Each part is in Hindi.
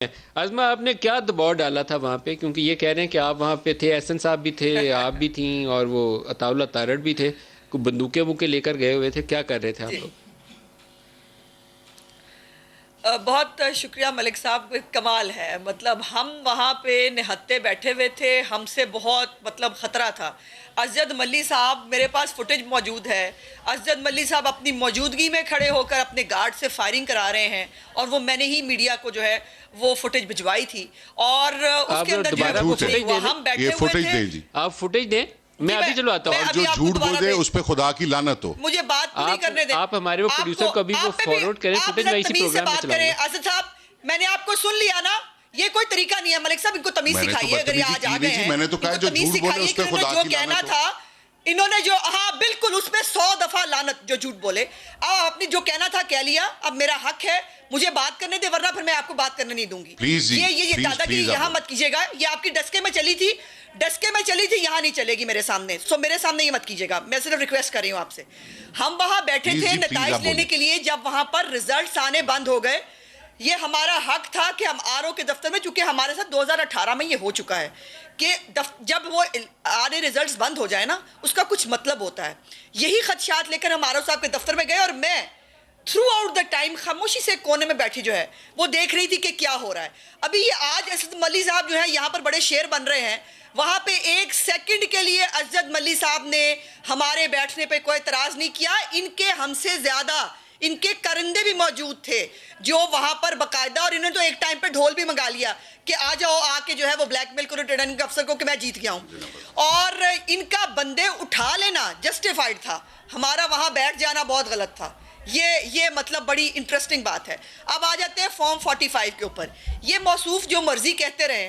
आज़मा, आपने क्या दबाव डाला था वहाँ पे? क्योंकि ये कह रहे हैं कि आप वहाँ पे थे, एहसन साहब भी थे, आप भी थीं और वो अताउल्ला तारड़ भी थे। को बंदूकें वूकें लेकर गए हुए थे, क्या कर रहे थे आप जी। लोग? बहुत शुक्रिया मलिक साहब, कमाल है। मतलब हम वहाँ पे निहत्ते बैठे हुए थे, हमसे बहुत मतलब ख़तरा था। असजद मल्ली साहब, मेरे पास फुटेज मौजूद है, असजद मल्ली साहब अपनी मौजूदगी में खड़े होकर अपने गार्ड से फायरिंग करा रहे हैं, और वो मैंने ही मीडिया को जो है वो फुटेज भिजवाई थी। और आप उसके अंदर जो है दोबारा वो वो कुछ नहीं फुटेज हुआ, दे दें, हम बैठे ये हुए फुटेज थे। दें जी। आप फुटेज दें, मैं जी, अभी चलवाता मैं हूँ। और अभी जो आपको झूठ बोल दोबारा दे भेज, उस पे खुदा की लानत हो। मुझे बात पूरी करने दें। आप हमारे वो प्रोड्यूसर को अभी वो फॉरवर्ड करें, आप फुटेज जरा मैं इसी तमीज से प्रोग्राम में बात करें। चलाऊंगा। असद साहब, मैंने आपको सुन लिया ना, ये कोई तरीका नहीं है। मलिक साहब, इनको तमीज मैंने तो सिखाइए। अगर ये बदतमीजी आज की आ नहीं गए जी, हैं, मैंने तो कहा इनको जो तमीज झूठ बोले सिखाइए उस कि पे इन्होंने खुदा जो की कहना लानत हो। था, इन्होंने जो, हाँ बिल्कुल, उस पे 100 दफा लानत। जो झूठ बोले, अब आपने जो कहना था कह लिया। अब मेरा हक है, मुझे बात करने दे, वरना फिर मैं आपको बात करने नहीं दूंगी। प्लीज जी, ये प्लीज, दादागिरी प्लीज यहाँ आप मत कीजिएगा। ये आपकी डस्के में चली थी, डस्के में चली थी, यहाँ नहीं चलेगी मेरे सामने। सो मेरे सामने ये मत कीजिएगा, मैं सिर्फ रिक्वेस्ट कर रही हूँ आपसे। हम वहां बैठे प्लीज थे जी, प्लीज नताइज आप लेने बोलिए। के लिए। जब वहां पर रिजल्ट्स आने बंद हो गए, ये हमारा हक था कि हम आरओ के दफ्तर में, चूंकि हमारे साथ 2018 में ये हो चुका है कि जब वो आने रिजल्ट्स बंद हो जाए ना, उसका कुछ मतलब होता है। यही खदशात लेकर हम आरओ साहब के दफ्तर में गए, और मैं थ्रू आउट द टाइम खामोशी से कोने में बैठी जो है वो देख रही थी कि क्या हो रहा है। अभी ये आज असद मल्ली साहब जो है यहाँ पर बड़े शेर बन रहे हैं, वहां पे एक सेकंड के लिए असद मल्ली साहब ने हमारे बैठने पे कोई एतराज नहीं किया। इनके हमसे ज्यादा इनके परिंदे भी मौजूद थे जो वहां पर बकायदा, और इन्होंने तो एक टाइम पे ढोल भी मंगा लिया कि आ जाओ, आके जो है वो ब्लैकमेल करो रिटर्निंग अफसर को कि मैं जीत गया हूं। और इनका बंदे उठा लेना जस्टिफाइड था, हमारा वहां बैठ जाना बहुत गलत था। ये मतलब बड़ी इंटरेस्टिंग बात है। अब आ जाते हैं फॉर्म 45 के ऊपर। ये मौसूफ जो मर्जी कहते रहे,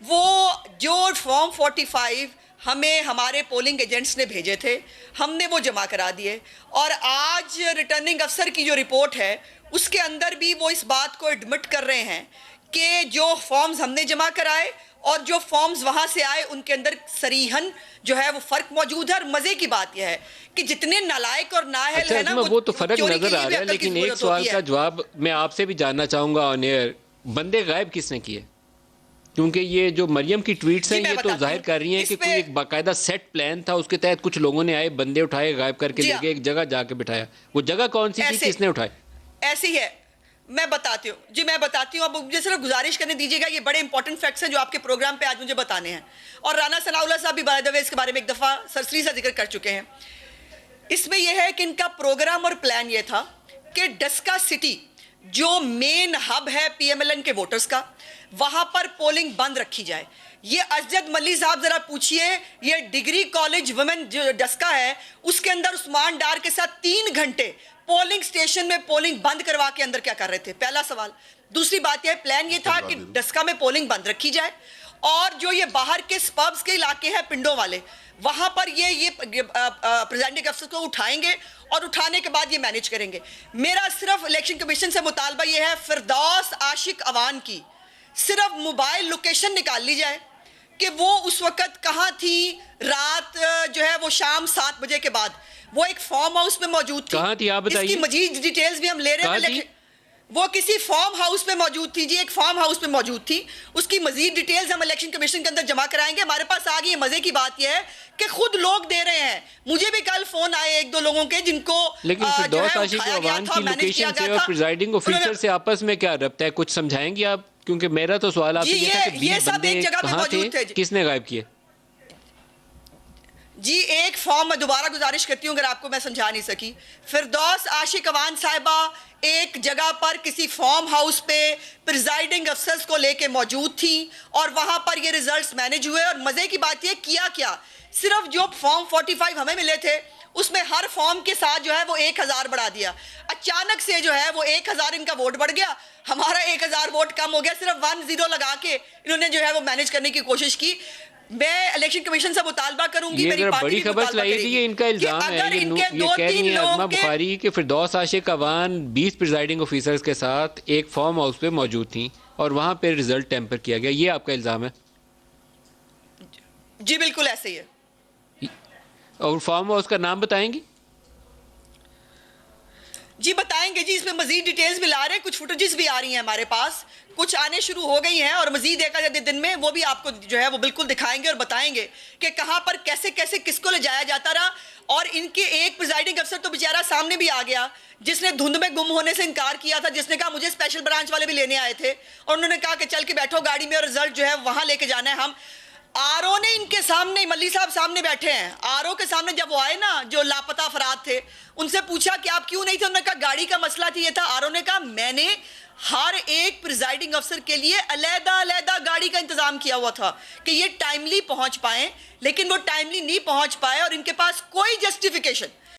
वो जो फॉर्म 45 हमें हमारे पोलिंग एजेंट्स ने भेजे थे, हमने वो जमा करा दिए। और आज रिटर्निंग अफसर की जो रिपोर्ट है उसके अंदर भी वो इस बात को एडमिट कर रहे हैं कि जो फॉर्म्स हमने जमा कराए और जो फॉर्म्स वहां से आए उनके अंदर सरीहन जो है वो फर्क मौजूद है। और मजे की बात यह है कि जितने नालायक और नाअहल अच्छा है ना, वो तो फर्क चोरी के नजर लिए आ भी रहा है, अक्ल की लेकिन एक जरूरत सवाल होती का है। जवाब मैं आपसे भी जानना चाहूंगा ऑन एयर। बंदे गायब किसने किए? क्योंकि ये जो मरियम की ट्वीट्स हैं जी मैं ये तो बताती जाहिर हूँ कर रही हैं इस कि पे। कोई एक बाकायदा सेट प्लान था, उसके तहत कुछ लोगों ने आए, बंदे उठाए, गायब करके जी ले हाँ, गए, एक जगह जाके बिठाया। वो जगह कौन सी थी, ऐसे किसने उठाए? ऐसे ही है। मैं बताती हूँ जी, मैं बताती हूँ। अब मुझे सिर्फ गुजारिश करने दीजिएगा, ये बड़े इंपॉर्टेंट फैक्ट्स हैं जो आपके प्रोग्राम पे आज मुझे बताने हैं। और राना सनाउल्लाह साहब भी बाय द वे इसके बारे में एक दफ़ा सरसरी सा जिक्र कर चुके हैं। इसमें यह है कि इनका प्रोग्राम और प्लान ये था कि डस्का सिटी जो मेन हब है पीएमएलएन के वोटर्स का, वहां पर पोलिंग बंद रखी जाए। ये असजद मल्ली साहब जरा पूछिए, ये डिग्री कॉलेज वुमेन जो डस्का है उसके अंदर उस्मान डार के साथ 3 घंटे पोलिंग स्टेशन में पोलिंग बंद करवा के अंदर क्या कर रहे थे, पहला सवाल। दूसरी बात यह, प्लान ये था कि डस्का में पोलिंग बंद रखी जाए, और जो ये बाहर के स्पब्स के इलाके हैं पिंडों वाले, वहां पर ये प्रेसिडेंट अफसर को उठाएंगे और उठाने के बाद ये मैनेज करेंगे। मेरा सिर्फ इलेक्शन कमीशन से मुतालबा ये है, फिरदौस आशिक अवान की सिर्फ मोबाइल लोकेशन निकाल ली जाए कि वो उस वक्त कहाँ थी। रात जो है वो शाम 7 बजे के बाद वो एक फार्म हाउस में मौजूद थी। कहाँ थी आप बताइए? इसकी मजीद डिटेल्स भी हम ले रहे हैं, कहाँ थी? लेकिन वो किसी फार्म हाउस में मौजूद थी जी, एक फार्म हाउस में मौजूद थी। उसकी मजीद डिटेल्स हम इलेक्शन कमीशन के अंदर जमा कराएंगे। हमारे पास आ गई। मजे की बात यह है कि खुद लोग दे रहे हैं। मुझे भी कल फोन आए 1-2 लोगों के जिनको लेकिन फिरदौस आशिक अवान की लोकेशन से और प्रिजाइडिंग ऑफिसर से आपस में क्या रब्ता है, कुछ समझाएंगी आप? क्योंकि मेरा तो सवाल आपसे ये था कि 20 सब बंदे एक जगह पे कहाँ थे, मौजूद थे जी। किसने गायब किए? जी एक फॉर्म मैं दोबारा गुजारिश करती हूँ अगर आपको मैं समझा नहीं सकी। फिरदौस आशिक अवान साहिबा एक जगह पर किसी फार्म हाउस पे प्रिजाइडिंग अफसर्स को लेके मौजूद थी, और वहां पर ये रिजल्ट्स मैनेज हुए। और मजे की बात ये किया क्या, सिर्फ जो फॉर्म 45 हमें मिले थे उसमें हर फॉर्म के साथ जो है वो 1000 बढ़ा दिया। अचानक से जो है वो 1000 इनका वोट बढ़ गया, हमारा 1000 वोट कम हो गया। सिर्फ 10 लगा के इन्होंने जो है वो मैनेज करने की कोशिश की। मैं इलेक्शन कमीशन से मुतालबा करूंगी, ये मेरी जरा पार्टी बड़ी भी खबर मुतालबा चलाई थी, करेगी ये इनका कि इल्जाम है। अगर ये इनके ये कह रही 2-3 हैं आज़मा लोगों के, बुखारी कि फिरदौस आशिक अवान 20 प्रिजाइडिंग ऑफिसर्स के साथ एक फार्म हाउस पे मौजूद थी और वहां पे रिजल्ट टेम्पर किया गया, ये आपका इल्जाम है? जी बिल्कुल ऐसे ही है। और फार्म हाउस का नाम बताएंगी? जी बताएंगे जी, इसमें मजीद डिटेल्स भी ला रहे हैं, कुछ फुटेजेस भी आ रही हैं हमारे पास, कुछ आने शुरू हो गई हैं और मजीद एक आधे दिन में वो भी आपको जो है वो बिल्कुल दिखाएंगे और बताएंगे कि कहां पर कैसे कैसे किसको ले जाया जाता रहा। और इनके एक प्रिजाइडिंग अफसर तो बेचारा सामने भी आ गया, जिसने धुंध में गुम होने से इनकार किया था, जिसने कहा मुझे स्पेशल ब्रांच वाले भी लेने आए थे और उन्होंने कहा कि चल के बैठो गाड़ी में और रिजल्ट जो है वहां लेके जाना है। हम आरओ ने इनके सामने, मल्ली साहब सामने बैठे हैं, आरओ के सामने जब वो आए ना जो लापता अफराद थे, उनसे पूछा कि आप क्यों नहीं थे, उन्होंने कहा गाड़ी का मसला थी ये था। आरओ ने कहा मैंने हर एक प्रिजाइडिंग अफसर के लिए अलग-अलग गाड़ी का इंतजाम किया हुआ था कि ये टाइमली पहुंच पाए, लेकिन वो टाइमली नहीं पहुंच पाए और इनके पास कोई जस्टिफिकेशन